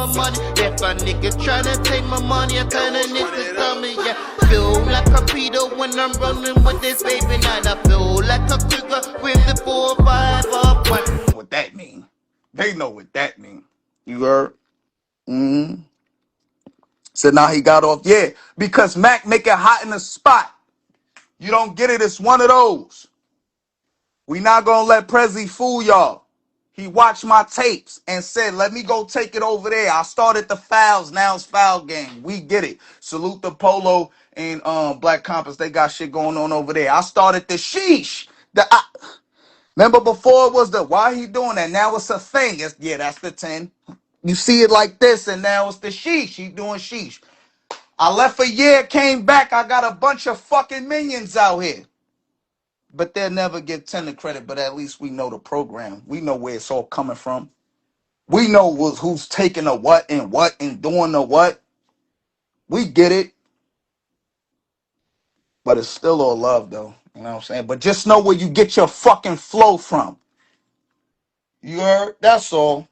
my money. If a nigga tryna take my money, I turn it into stomach, yeah. Feel like a Peter when I'm running with this baby night. I feel like a cougar with the 4-5 up one. What that mean? They know what that mean. You heard? Mm-hmm. So now he got off. Yeah, because Mack make it hot in the spot. You don't get it. It's one of those. We not going to let Prezzy fool y'all. He watched my tapes and said, let me go take it over there. I started the fouls. Now it's foul game. We get it. Salute the Polo and Black Compass. They got shit going on over there. I started the sheesh. Remember before it was the why he doing that? Now it's a thing. Yeah, that's the 10. You see it like this, and now it's the sheesh. He doing sheesh. I left a year, came back. I got a bunch of fucking minions out here. But they'll never give 10 the credit, but at least we know the program. We know where it's all coming from. We know who's taking the what and doing the what. We get it. But it's still all love, though. You know what I'm saying? But just know where you get your fucking flow from. You heard? That's all.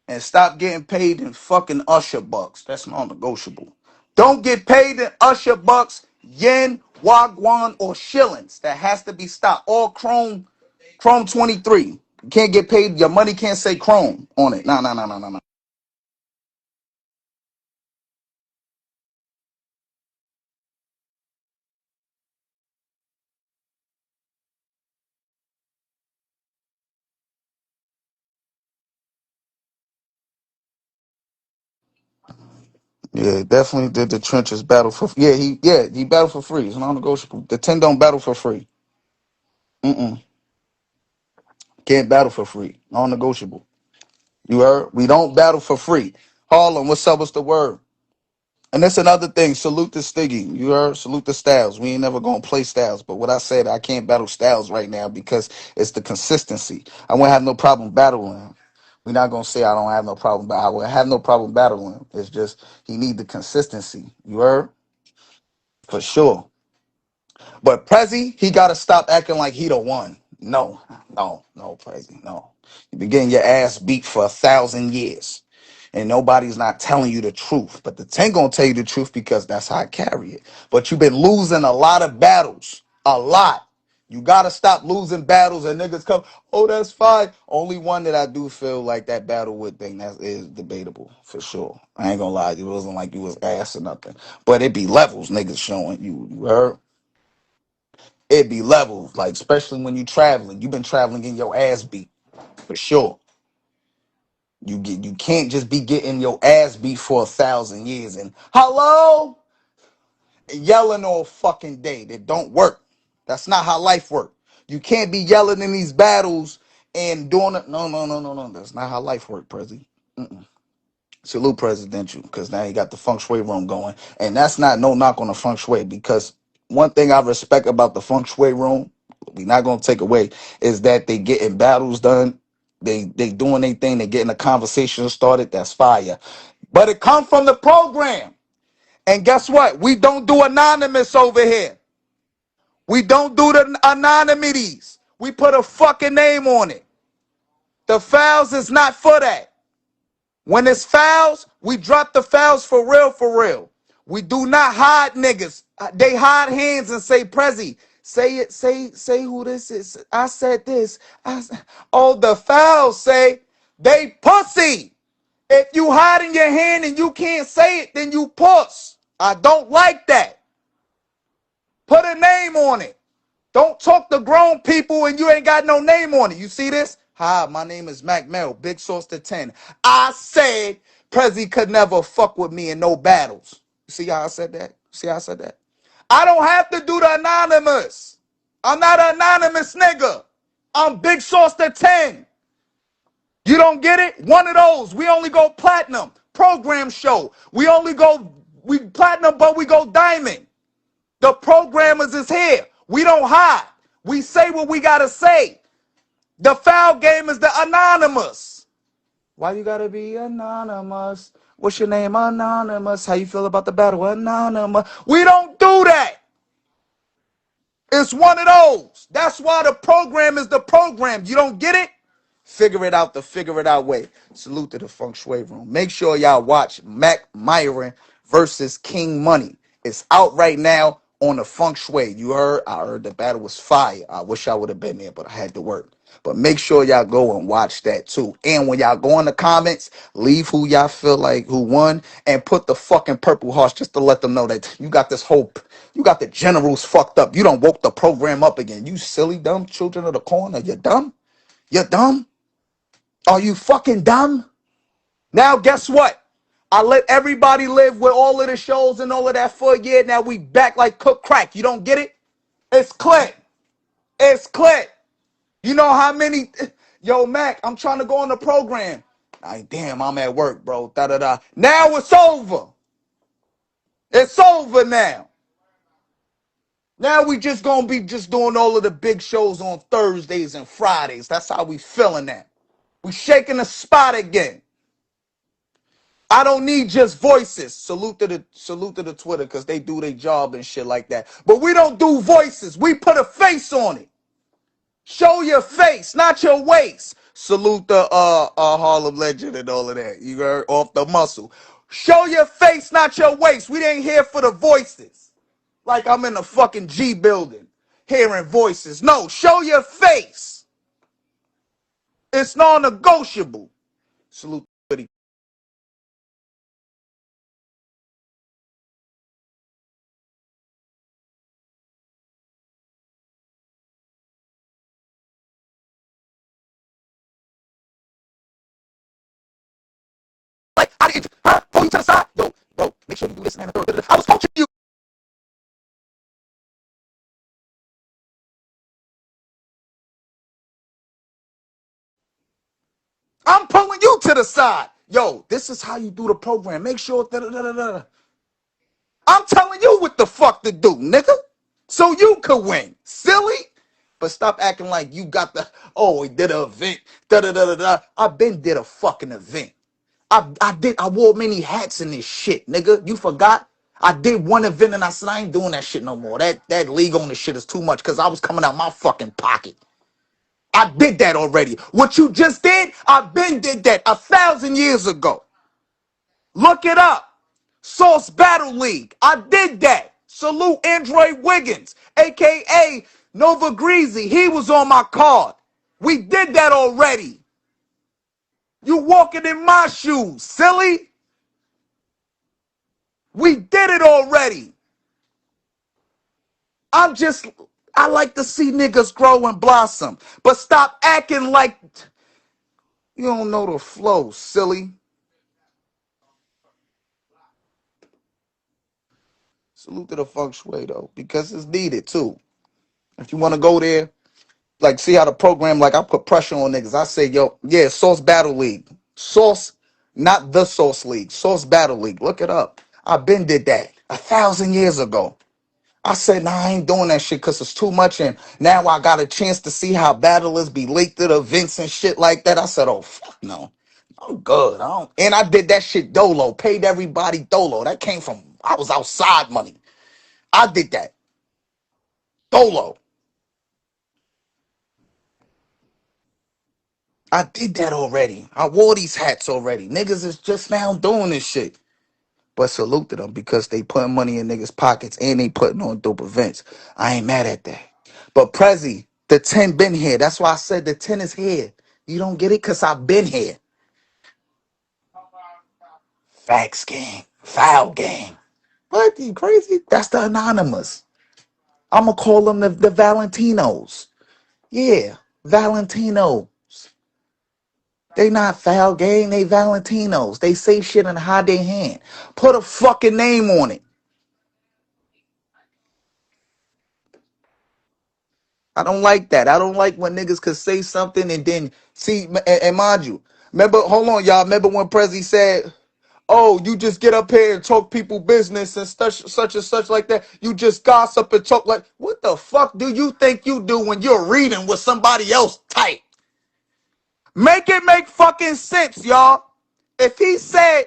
And stop getting paid in fucking Usher bucks. That's non-negotiable. Don't get paid in Usher bucks, yen, wagwan, or shillings. That has to be stopped. All Chrome 23. You can't get paid. Your money can't say Chrome on it. No. Yeah, definitely did the trenches battle for. He battled for free. It's non-negotiable. The 10 don't battle for free. Can't battle for free. Non-negotiable. You heard? We don't battle for free. Harlem, what's up? What's the word? And that's another thing. Salute the Stiggy. You heard? Salute the Styles. We ain't never gonna play Styles. But what I said, I can't battle Styles right now because it's the consistency. I won't have no problem battling him. We're not gonna say I don't have no problem, but I will have no problem battling him. It's just he need the consistency. You heard? For sure. But Prezzy, he gotta stop acting like he the one. No, Prezzy, no. You've been getting your ass beat for 1,000 years. And nobody's not telling you the truth. But the 10 gonna tell you the truth because that's how I carry it. But you've been losing a lot of battles. A lot. You gotta stop losing battles and niggas come, oh, that's fine. Only one that I do feel like that battle with thing that is debatable for sure. I ain't gonna lie, it wasn't like you was ass or nothing. But it be levels niggas showing you. You heard? It be levels, like especially when you traveling. You've been traveling getting your ass beat for sure. You can't just be getting your ass beat for 1,000 years and hello and yelling all fucking day. That don't work. That's not how life works. You can't be yelling in these battles and doing it. No. That's not how life works, Prezzy. Salute presidential, because now he got the feng shui room going. And that's not no knock on the feng shui, because one thing I respect about the feng shui room, we're not going to take away, is that they getting battles done. They doing their thing. They getting a conversation started. That's fire. But it comes from the program. And guess what? We don't do anonymous over here. We don't do the anonymities. We put a fucking name on it. The fouls is not for that. When it's fouls, we drop the fouls for real, for real. We do not hide niggas. They hide hands and say, Prezzy, say it, say who this is. I said this. Oh, the fouls say they pussy. If you hide in your hand and you can't say it, then you puss. I don't like that. Put a name on it. Don't talk to grown people and you ain't got no name on it. You see this? Hi, my name is Mack Mell, Big Source to 10. I said Prezzy could never fuck with me in no battles. See how I said that? See how I said that? I don't have to do the anonymous. I'm not an anonymous nigga. I'm Big Source to 10. You don't get it? One of those. We only go platinum. Program show. We platinum, but we go diamond. The programmers is here. We don't hide. We say what we gotta say. The foul game is the anonymous. Why you gotta be anonymous? What's your name? Anonymous. How you feel about the battle? Anonymous. We don't do that. It's one of those. That's why the program is the program. You don't get it? Figure it out the figure it out way. Salute to the Feng Shui Room. Make sure y'all watch Mack Myron versus King Money. It's out right now on the Feng Shui. You heard? I heard the battle was fire. I wish I would have been there, but I had to work. But make sure y'all go and watch that too. And when y'all go in the comments, leave who y'all feel like who won and put the fucking purple hearts just to let them know that you got this whole, you got the generals fucked up. You don't woke the program up again. You silly, dumb children of the corner. You dumb? You dumb? Are you fucking dumb? Now, guess what? I let everybody live with all of the shows and all of that for a year. Now we back like cook crack. You don't get it? It's clit. It's clit. You know how many? Yo, Mac, I'm trying to go on the program. Like, damn, I'm at work, bro. Da da da. Now it's over. It's over now. Now we just gonna be just doing all of the big shows on Thursdays and Fridays. That's how we feeling now. We shaking the spot again. I don't need just voices. Salute to the Twitter because they do their job and shit like that. But we don't do voices. We put a face on it. Show your face, not your waist. Salute the Harlem Legend and all of that. You heard? Off the muscle. Show your face, not your waist. We ain't here for the voices. Like I'm in the fucking G building hearing voices. No, show your face. It's non-negotiable. Salute to like, I didn't, huh? Pull you to the side. Yo, bro, make sure you do this and that. I was coaching you. I'm pulling you to the side. Yo, this is how you do the program. Make sure. I'm telling you what the fuck to do, nigga. So you could win. Silly. But stop acting like you got the, oh, he did an event. Da da da da da. I been did a fucking event. I wore many hats in this shit, nigga. You forgot? I did one event and I said I ain't doing that shit no more. That league on this shit is too much because I was coming out my fucking pocket. I did that already. What you just did, I been did that 1,000 years ago. Look it up. Source Battle League. I did that. Salute Android Wiggins, a.k.a. Nova Greasy. He was on my card. We did that already. You walking in my shoes, silly. We did it already. I like to see niggas grow and blossom. But stop acting like you don't know the flow, silly. Salute to the Feng Shui, though, because it's needed, too. If you want to go there, like, see how the program, like, I put pressure on niggas. I say, yo, yeah, Source Battle League. Source, not the Source League. Source Battle League. Look it up. I been did that 1,000 years ago. I said, nah, I ain't doing that shit because it's too much. And now I got a chance to see how battlers be leaked at events and shit like that. I said, oh, fuck no. I'm good. And I did that shit dolo. Paid everybody dolo. That came from, I was outside money. I did that. Dolo. I did that already. I wore these hats already. Niggas is just now doing this shit. But salute to them because they putting money in niggas' pockets and they putting on dope events. I ain't mad at that. But Prezzy, the 10 been here. That's why I said the 10 is here. You don't get it because I've been here. Facts gang. Foul gang. What? You crazy? That's the anonymous. I'm going to call them the Valentinos. Yeah, Valentino. They not foul gang, they Valentinos. They say shit and hide their hand. Put a fucking name on it. I don't like that. I don't like when niggas could say something and then see, and mind you, remember, hold on, y'all. Remember when Prezzy said, oh, you just get up here and talk people business and such and such like that. You just gossip and talk like, what the fuck do you think you do when you're reading what somebody else type? Make it make fucking sense, y'all. If he said,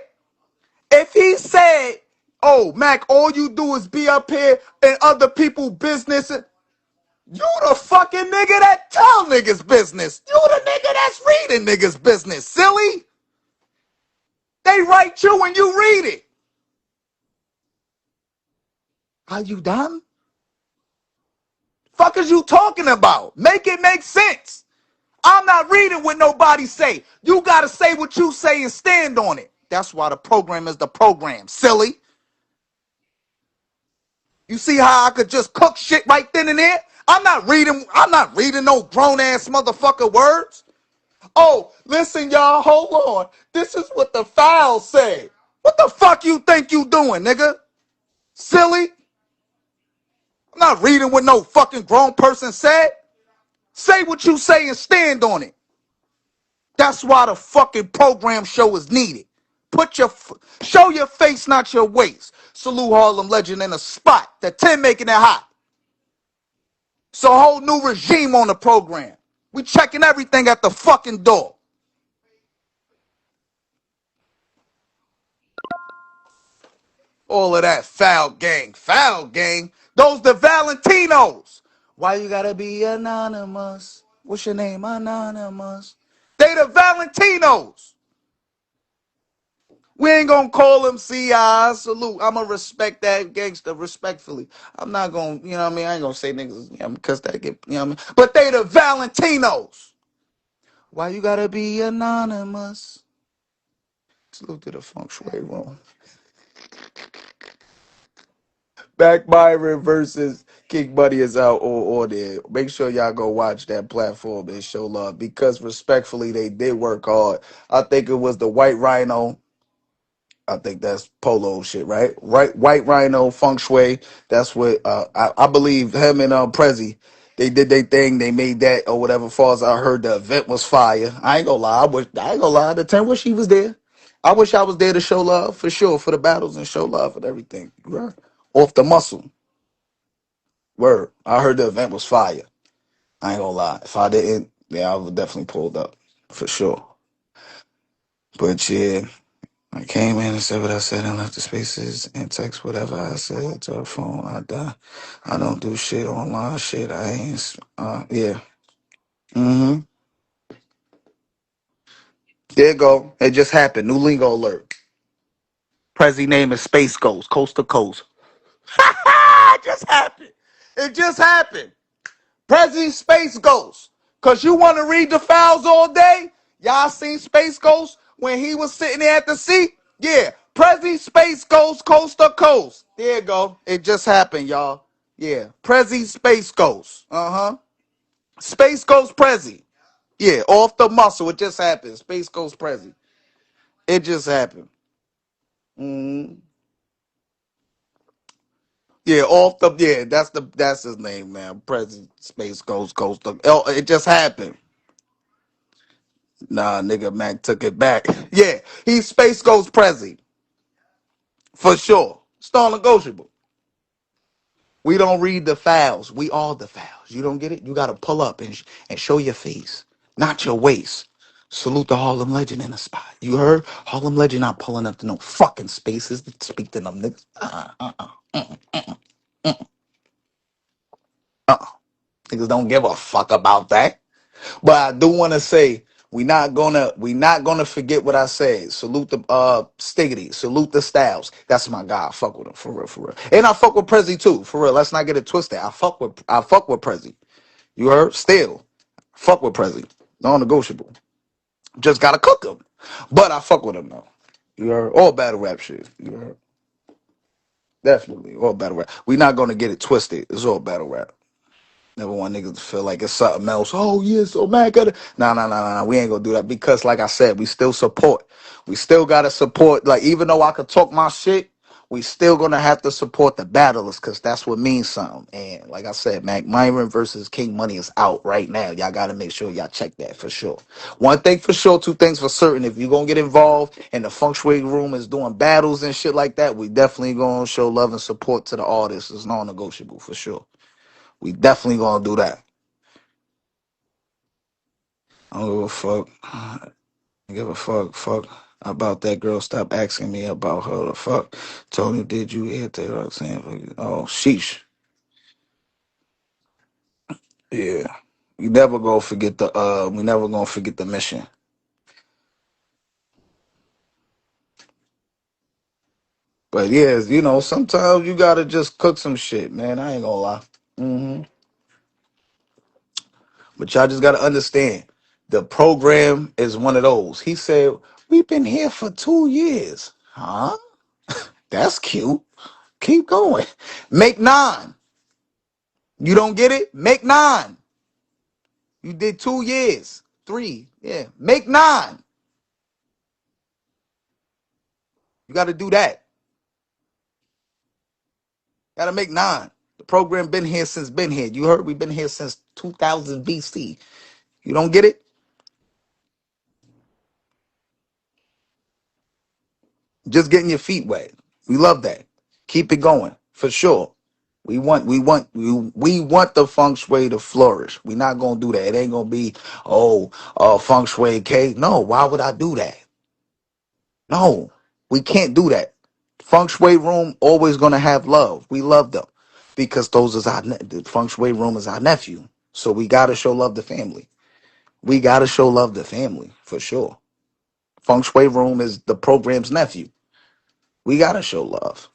oh, Mac, all you do is be up here in other people's business, you the fucking nigga that tell niggas business. You the nigga, that's reading niggas' business, silly. They write you when you read it. Are you dumb? Fuck is you talking about? Make it make sense. I'm not reading what nobody say. You gotta say what you say and stand on it. That's why the program is the program, silly. You see how I could just cook shit right then and there? I'm not reading no grown ass motherfucker words. Oh, listen, y'all, hold on. This is what the files say. What the fuck you think you doing, nigga? Silly. I'm not reading what no fucking grown person said. Say what you say and stand on it. That's why the fucking program show is needed. Show your face, not your waist. Salute Harlem Legend in a spot. The 10 making it hot. It's a whole new regime on the program. We checking everything at the fucking door. All of that foul gang. Foul gang. Those the Valentinos. Why you gotta be anonymous? What's your name? Anonymous. They the Valentinos. We ain't gonna call them CI. Salute. I'ma respect that gangster respectfully. I'm not gonna, you know what I mean? I ain't gonna say niggas, you know, because that get, you know what I mean? But they the Valentinos. Why you gotta be anonymous? Salute to the feng shui room. Back Byron versus King Buddy is out or there. Make sure y'all go watch that platform and show love because respectfully, they did work hard. I think it was the White Rhino. I think that's Polo shit, right? Right, White Rhino, Feng Shui. That's what I believe him and Prezzy. They did their thing. They made that or whatever. Far as I heard, the event was fire. I ain't gonna lie. I ain't gonna lie. The 10 wish he was there. I wish I was there to show love for sure for the battles and show love and everything. Right? Off the muscle. Word. I heard the event was fire. I ain't gonna lie. If I didn't, yeah, I would definitely pulled up for sure. But yeah. I came in and said what I said and left the spaces and text whatever I said to her phone. I don't do shit online shit. I ain't yeah. Mm-hmm. There you go. It just happened. New lingo alert. Prezzy name is Space Ghost, coast to coast. It just happened. It just happened. Prezzy Space Ghost. Cause you want to read the files all day? Y'all seen Space Ghost when he was sitting there at the seat? Yeah. Prezzy Space Ghost, coast to coast. There you go. It just happened, y'all. Yeah. Prezzy Space Ghost. Uh-huh. Space Ghost Prezzy. Yeah, off the muscle. It just happened. Space Ghost Prezzy. It just happened. Mm. Yeah, off the that's his name, man. Prezzy Space Ghost Coast. Oh, it just happened. Nah, nigga, Mack took it back. Yeah, he's Space Ghost Prezzy. For sure. It's non-negotiable. We don't read the files. We all the files. You don't get it? You got to pull up and show your face, not your waist. Salute the Harlem Legend in the spot. You heard? Harlem Legend not pulling up to no fucking spaces to speak to them niggas. Uh-uh. Niggas don't give a fuck about that. But I do want to say we not gonna forget what I said. Salute the Stiggity, salute the Styles. That's my guy. I fuck with him for real, for real. And I fuck with Prezzy too, for real. Let's not get it twisted. I fuck with Prezzy. You heard? Still, fuck with Prezzy. Non-negotiable. Just gotta cook him. But I fuck with him though. You heard? All battle rap shit. You heard? Definitely all battle rap. We not gonna get it twisted. It's all battle rap. Never want niggas to feel like it's something else. Oh, yeah, so Mack got it. Nah. We ain't gonna do that because, like I said, we still support. We still gotta support. Like, even though I could talk my shit, we still gonna have to support the battlers because that's what means something. And like I said, Mac Myron versus King Money is out right now. Y'all gotta make sure y'all check that for sure. One thing for sure, two things for certain. If you're gonna get involved and the feng shui room is doing battles and shit like that, we definitely gonna show love and support to the artists. It's non-negotiable for sure. We definitely gonna do that. I don't give a fuck. I don't give a fuck about that girl. Stop asking me about her. The fuck. Tony, did you hear that? I'm saying, oh, sheesh. Yeah. we never gonna forget the mission. But yeah, sometimes you gotta just cook some shit, man. I ain't gonna lie. hmm But y'all just gotta understand, the program is one of those. He said, "We've been here for 2 years." Huh? That's cute. Keep going. Make nine. You don't get it? Make nine. You did 2 years. Three. Yeah. Make nine. You gotta do that. Gotta make nine. The program been here since been here. You heard we've been here since 2000 BC. You don't get it? Just getting your feet wet. We love that. Keep it going for sure. We want the feng shui to flourish. We're not gonna do that. It ain't gonna be feng shui K. No, why would I do that? No, we can't do that. Feng shui room always gonna have love. We love them because the feng shui room is our nephew. So we gotta show love to family. We gotta show love to family for sure. Feng shui room is the program's nephew. We gotta show love.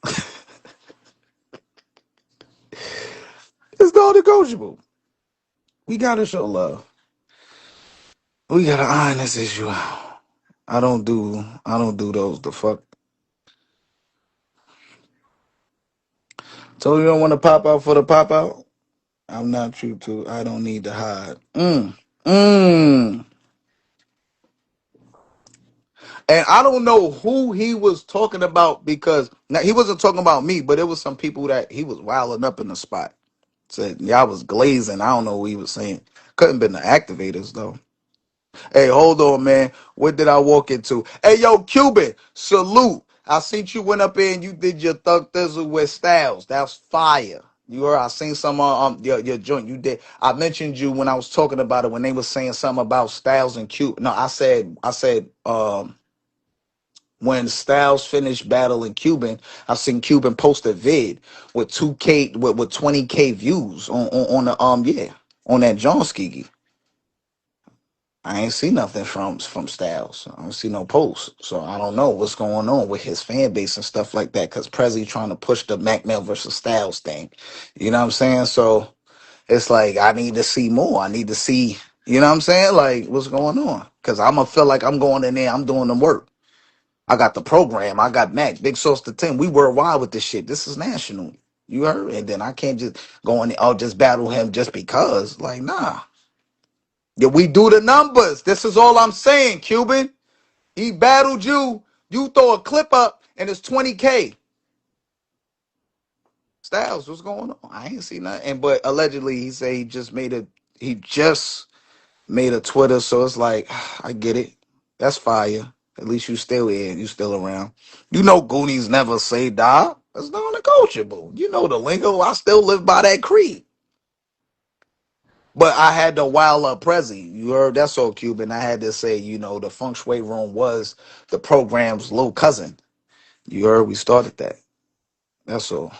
It's non-negotiable. We gotta show love. We gotta iron this issue out. I don't do those. The fuck. So you don't want to pop out for the pop out? I'm not you too. I don't need to hide. Mm. And I don't know who he was talking about because now he wasn't talking about me, but it was some people that he was wilding up in the spot. Said y'all was glazing. I don't know what he was saying. Couldn't been the activators though. Hey, hold on, man. What did I walk into? Hey, yo, Cuban, salute. I seen you went up there and you did your Thug Thizzle with Styles. That's fire. You heard? I seen some your joint. You did. I mentioned you when I was talking about it when they was saying something about Styles and Cuban. No, I said when Styles finished battling Cuban, I seen Cuban post a vid with 2K with 20K views on the on that John Skiggy. I ain't see nothing from Styles. I don't see no posts. So I don't know what's going on with his fan base and stuff like that. Cause Prezzy trying to push the Mack Mell versus Styles thing. You know what I'm saying? So it's like I need to see more. I need to see, you know what I'm saying? Like what's going on? Cause I'm gonna feel like I'm going in there, I'm doing the work. I got the program, I got Mac, Big Source to 10. We worldwide with this shit. This is national. You heard? And then I can't just go in there, just battle him just because. Like, nah. Yeah, we do the numbers. This is all I'm saying, Cuban. He battled you. You throw a clip up and it's 20K. Styles, what's going on? I ain't see nothing. But allegedly he said he just made a Twitter. So it's like, I get it. That's fire. At least you still here. You still around. You know Goonies never say die. That's non-negotiable. You know the lingo. I still live by that creed. But I had to wild up Prezzy. You heard that's so Cuban. I had to say, the feng shui room was the program's little cousin. You heard we started that. That's all.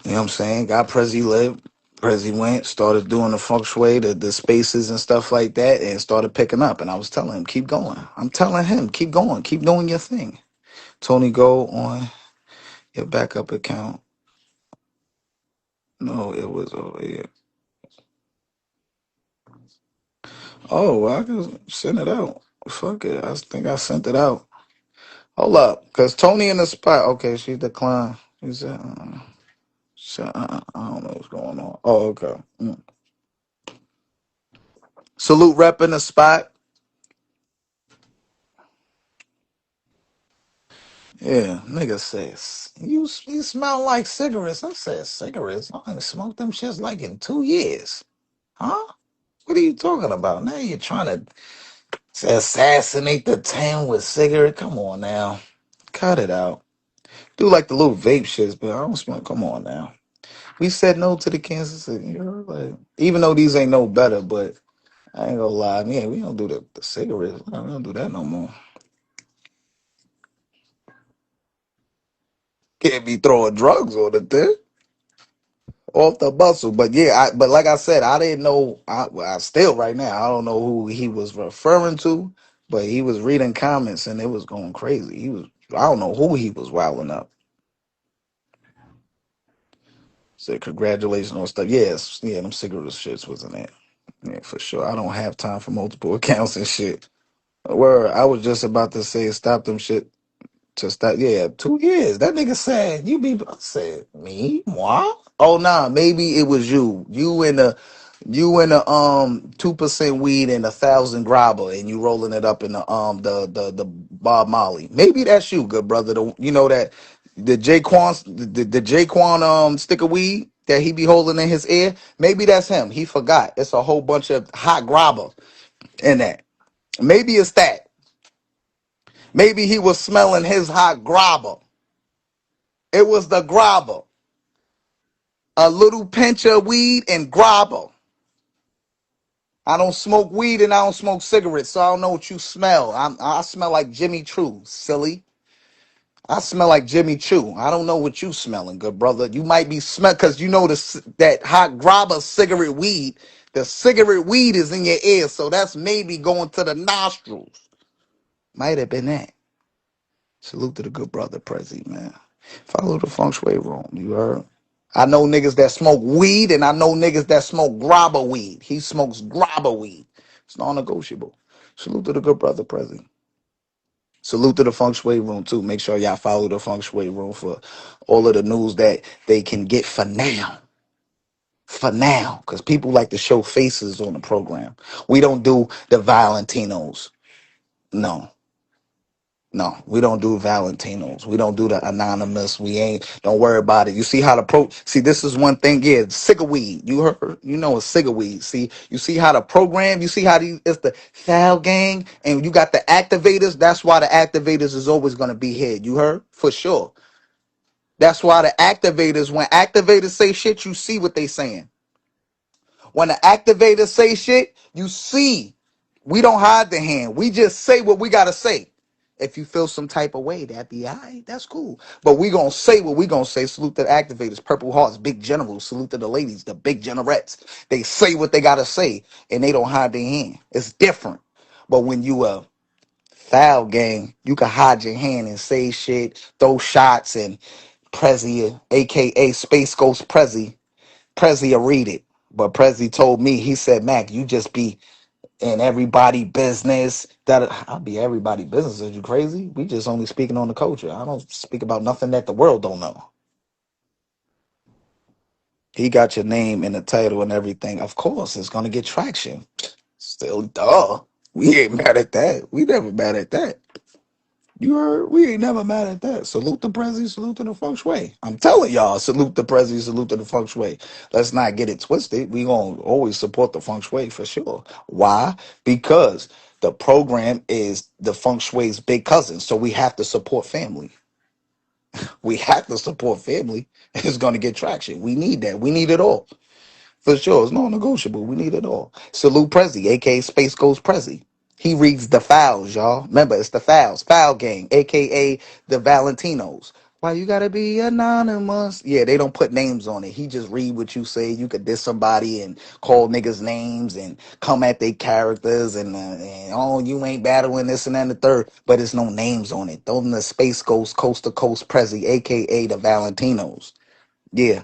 You know what I'm saying? Got Prezzy lived. Prezzy went, started doing the feng shui, the spaces and stuff like that, and started picking up. And I was telling him, keep going. I'm telling him, keep going, keep doing your thing. Tony, go on your backup account. No, it was over here. Oh, well, I can send it out. Fuck it. I think I sent it out. Hold up, because Tony in the spot. Okay, she declined. She said, I don't know what's going on. Oh, okay. Salute rep in the spot. Yeah, nigga says, you smell like cigarettes. I said, cigarettes? I ain't smoked them shits like in 2 years. Huh? What are you talking about? Now you're trying to assassinate the 10 with cigarette? Come on now. Cut it out. Do like the little vape shits, but I don't smoke. Come on now. We said no to the Kansas City. You know, like, even though these ain't no better, but I ain't gonna lie. Yeah, we don't do the cigarettes. We don't do that no more. Can't be throwing drugs on the thing. off the bustle. But yeah, but like I said, I didn't know. I still right now I don't know who he was referring to, but he was reading comments and it was going crazy. He was I don't know who he was wilding up. Said congratulations on stuff. Yes, yeah, them cigarette shits was in there. Yeah, for sure. I don't have time for multiple accounts and shit. Where I was just about to say stop them shit to stop. Yeah, 2 years. That nigga said you be. I said me, moi. Oh nah, maybe it was you. You and the 2% weed and 1,000 grabber, and you rolling it up in the Bob Molly. Maybe that's you, good brother. You know that the the Jaquan stick of weed that he be holding in his ear. Maybe that's him. He forgot. It's a whole bunch of hot grabber in that. Maybe it's that. Maybe he was smelling his hot grabber. It was the grabber. A little pinch of weed and grabber. I don't smoke weed and I don't smoke cigarettes, so I don't know what you smell. I smell like Jimmy Choo, silly. I smell like Jimmy Choo. I don't know what you smelling, good brother. You might be smell because you know that hot grabber cigarette weed. The cigarette weed is in your ear, so that's maybe going to the nostrils. Might have been that. Salute to the good brother, Prezzy, man. Follow the feng shui room. You heard? I know niggas that smoke weed, and I know niggas that smoke grabber weed. He smokes grabber weed. It's non-negotiable. Salute to the good brother, Prezzy. Salute to the feng shui room too. Make sure y'all follow the feng shui room for all of the news that they can get for now. For now, because people like to show faces on the program. We don't do the Valentinos. No. No, we don't do Valentinos. We don't do the anonymous. We ain't. Don't worry about it. You see how the See, this is one thing. Yeah, cigar weed. You heard? You know it's cigar weed. See, you see how the program. You see how it's the foul gang, and you got the activators. That's why the activators is always gonna be here. You heard? For sure. That's why the activators. When activators say shit, you see what they saying. When the activators say shit, you see. We don't hide the hand. We just say what we gotta say. If you feel some type of way, that be all right. That's cool. But we gonna say what we gonna say. Salute to the activators, Purple Hearts, Big Generals. Salute to the ladies, the big generettes. They say what they gotta say, and they don't hide their hand. It's different. But when you foul gang, you can hide your hand and say shit, throw shots, and Prezzy, aka Space Ghost Prezzy will read it. But Prezzy told me, he said, Mac, you just be in everybody business. That I'll be everybody business. Are you crazy? We just only speaking on the culture. I don't speak about nothing that the world don't know. He got your name and the title and everything. Of course, it's gonna get traction. Still, duh. We ain't mad at that. We never mad at that. You heard? We ain't never mad at that. Salute the Prezzy, salute to the feng shui. I'm telling y'all, salute the Prezzy, salute to the feng shui. Let's not get it twisted. We gonna always support the feng shui for sure. Why? Because the program is the feng shui's big cousin, so we have to support family. We have to support family. It's gonna get traction. We need that. We need it all. For sure, it's non-negotiable. We need it all. Salute Prezzy, aka Space Ghost Prezzy. He reads the fouls, y'all. Remember, it's the fouls, foul gang, aka the Valentinos. Why you gotta be anonymous? Yeah, they don't put names on it. He just read what you say. You could diss somebody and call niggas names and come at their characters and oh, you ain't battling this and that and the third, but it's no names on it. Those are the Space Ghost, Coast to Coast Prezzy, aka the Valentinos. Yeah.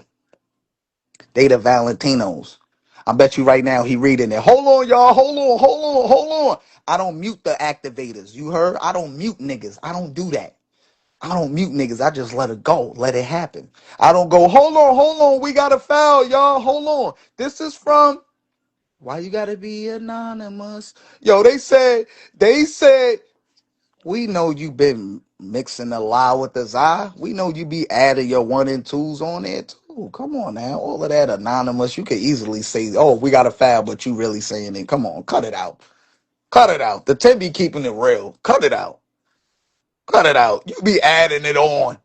They the Valentinos. I bet you right now he reading it. Hold on, y'all. Hold on, hold on, hold on. I don't mute the activators. You heard? I don't mute niggas. I don't do that. I don't mute niggas. I just let it go. Let it happen. I don't go, hold on. We got a foul, y'all. Hold on. This is from Why You Gotta Be Anonymous. Yo, they said we know you been mixing the lie with the za. We know you be adding your one and twos on there too. Come on now. All of that anonymous. You could easily say, oh, we got a foul, but you really saying it. Come on, cut it out. Cut it out. The 10 be keeping it real. Cut it out. Cut it out. You be adding it on.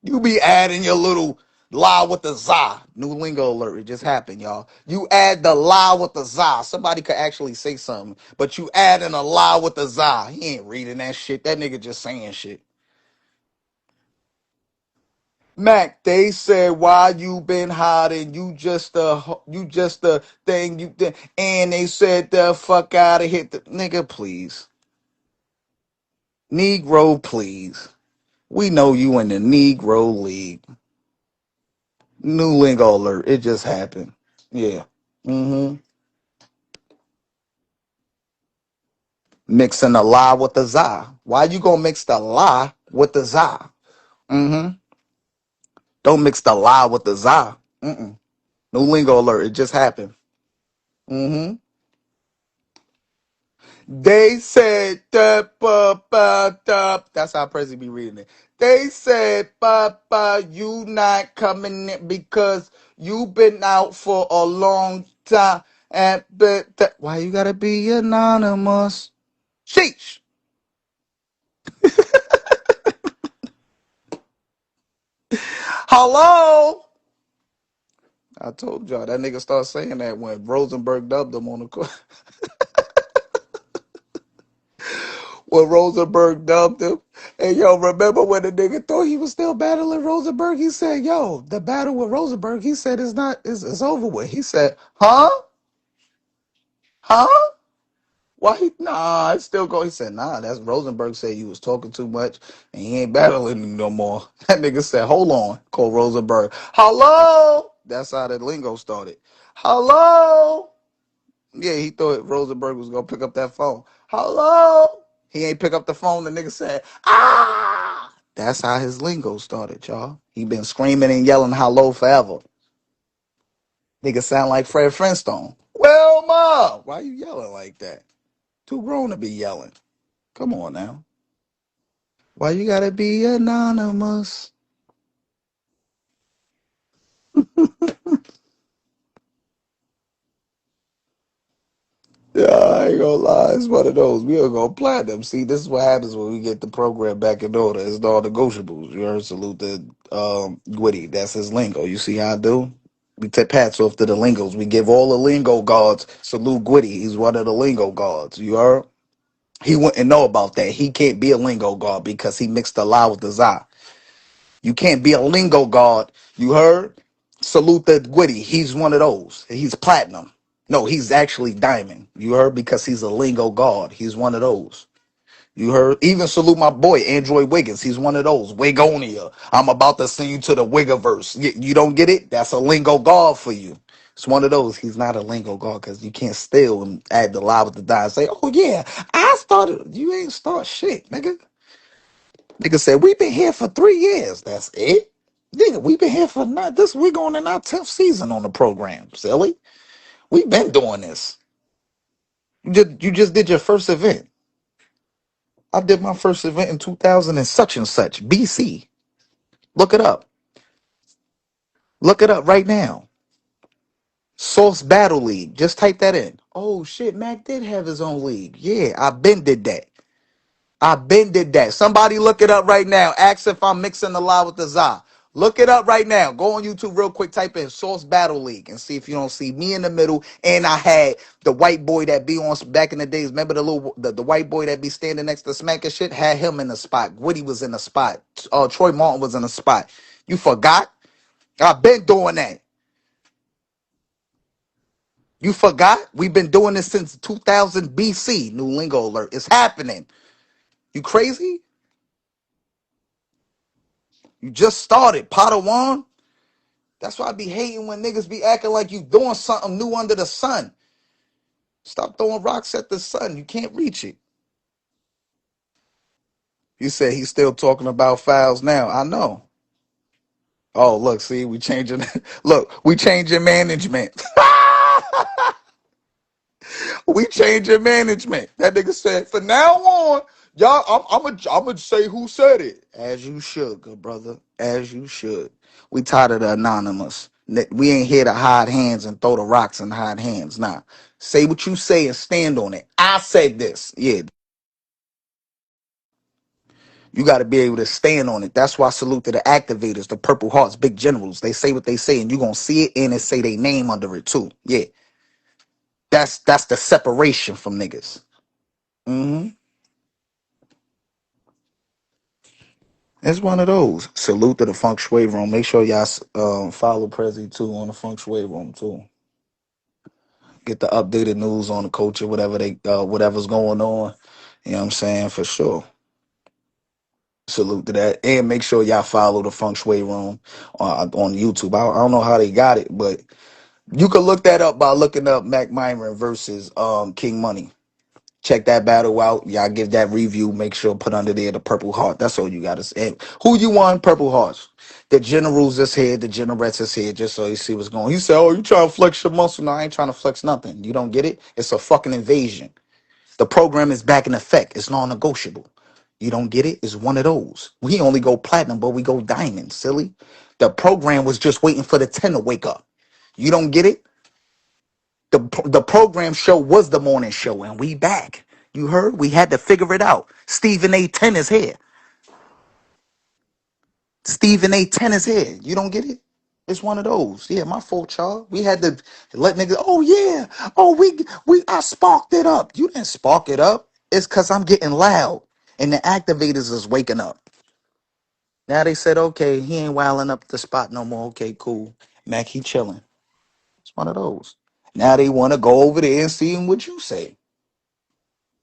You be adding your little lie with the za. New lingo alert. It just happened, y'all. You add the lie with the za. Somebody could actually say something, but you adding a lie with the za. He ain't reading that shit. That nigga just saying shit. Mac, they said why you been hiding? You just a thing you did, and they said the fuck out of here, nigga. Please, Negro, please. We know you in the Negro League. New lingo alert. It just happened. Yeah. Mm-hmm. Mixing the lie with the za. Why you gonna mix the lie with the za? Mm-hmm. Don't mix the lie with the za. Mm-mm. New lingo alert. It just happened. Mm-hmm. They said that that's how Prezzy be reading it. They said, Papa, you not coming in because you been out for a long time. And but why you gotta be anonymous? Sheesh. Hello. I told y'all that nigga started saying that when Rosenberg dubbed him on the court. When Rosenberg dubbed him. And yo, remember when the nigga thought he was still battling Rosenberg? He said, yo, the battle with Rosenberg, he said it's over with. He said, huh? Huh? Why he nah, it's still go. He said, nah, that's Rosenberg said you was talking too much and he ain't battling him no more. That nigga said, hold on, called Rosenberg. Hello? That's how the lingo started. Hello? Yeah, he thought Rosenberg was gonna pick up that phone. Hello? He ain't pick up the phone. The nigga said, ah. That's how his lingo started, y'all. He been screaming and yelling hello forever. Nigga sound like Fred Flintstone. Well, ma, why you yelling like that? Too grown to be yelling. Come on now. Why you gotta be anonymous? Yeah, I ain't gonna lie. It's one of those. We are gonna platinum. See, this is what happens when we get the program back in order. It's all negotiables. You heard salute the Gwitty. That's his lingo. You see how I do? We take hats off to the lingos. We give all the lingo gods salute Gwitty. He's one of the lingo gods. You heard? He wouldn't know about that. He can't be a lingo god because he mixed the la with the za. You can't be a lingo god. You heard? Salute the Gwitty. He's one of those. He's platinum. No, he's actually diamond. You heard? Because he's a lingo god. He's one of those. You heard? Even salute my boy, Android Wiggins. He's one of those. Wigonia. I'm about to send you to the Wiggiverse. You don't get it? That's a lingo god for you. It's one of those. He's not a lingo god because you can't steal and add the lie with the die and say, oh, yeah, I started. You ain't start shit, nigga. Nigga said, we've been here for 3 years. That's it? Nigga, we've been here for not this. We're going in our 10th season on the program, silly. We've been doing this. You just did your first event. I did my first event in 2000 and such, BC. Look it up. Look it up right now. Source Battle League. Just type that in. Oh shit, Mac did have his own league. Yeah, I been did that. I been did that. Somebody look it up right now. Ask if I'm mixing the lie with the za. Look it up right now. Go on YouTube real quick. Type in Source Battle League and see if you don't see me in the middle. And I had the white boy that be on back in the days. Remember the white boy that be standing next to Smack and shit? Had him in the spot. Woody was in the spot. Troy Martin was in the spot. You forgot? I've been doing that. You forgot? We've been doing this since 2000 BC. New lingo alert. It's happening. You crazy? You just started. Padawan. That's why I be hating when niggas be acting like you doing something new under the sun. Stop throwing rocks at the sun. You can't reach it. You said he's still talking about fouls now. I know. Oh, look, see, we changing. Look, we changing management. We changing management. That nigga said, for now on, y'all, I'm gonna say who said it. As you should, good brother. As you should. We tired of the anonymous. We ain't here to hide hands and throw the rocks and hide hands. Nah. Say what you say and stand on it. I said this. Yeah. You got to be able to stand on it. That's why I salute to the activators, the Purple Hearts, big generals. They say what they say, and you gonna see it and it say their name under it too. Yeah. That's the separation from niggas. Mm-hmm. It's one of those. Salute to the Feng Shui Room. Make sure y'all follow Prezzy too on the Feng Shui Room too. Get the updated news on the culture, whatever's going on. You know what I'm saying? For sure. Salute to that. And make sure y'all follow the Feng Shui Room on YouTube. I don't know how they got it, but you can look that up by looking up Mack Myron versus King Money. Check that battle out. Y'all give that review. Make sure put under there the Purple Heart. That's all you gotta say. And who you want? Purple Hearts. The generals is here. The generets is here. Just so you see what's going on. He said, "Oh, you trying to flex your muscle?" No, I ain't trying to flex nothing. You don't get it? It's a fucking invasion. The program is back in effect. It's non-negotiable. You don't get it? It's one of those. We only go platinum, but we go diamond, silly. The program was just waiting for the 10 to wake up. You don't get it? The program show was the morning show, and we back. You heard? We had to figure it out. Stephen A10 is here. Stephen A10 is here. You don't get it? It's one of those. Yeah, my fault, y'all. We had to let niggas. Oh yeah. Oh, I sparked it up. You didn't spark it up. It's cause I'm getting loud, and the activators is waking up. Now they said, okay, he ain't wilding up the spot no more. Okay, cool. Mac, he chilling. It's one of those. Now they want to go over there and see what you say.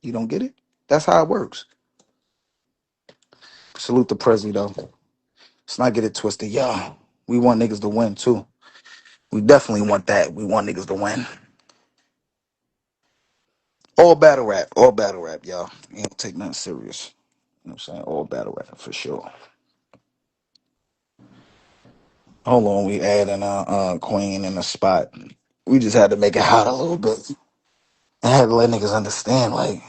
You don't get it? That's how it works. Salute the Prezzy though. Let's not get it twisted. Yeah, we want niggas to win too. We definitely want that. We want niggas to win. All battle rap. All battle rap, y'all. You don't take nothing serious. You know what I'm saying? All battle rap for sure. Hold on, we adding Queen in the spot. We just had to make it hot a little bit. I had to let niggas understand, like,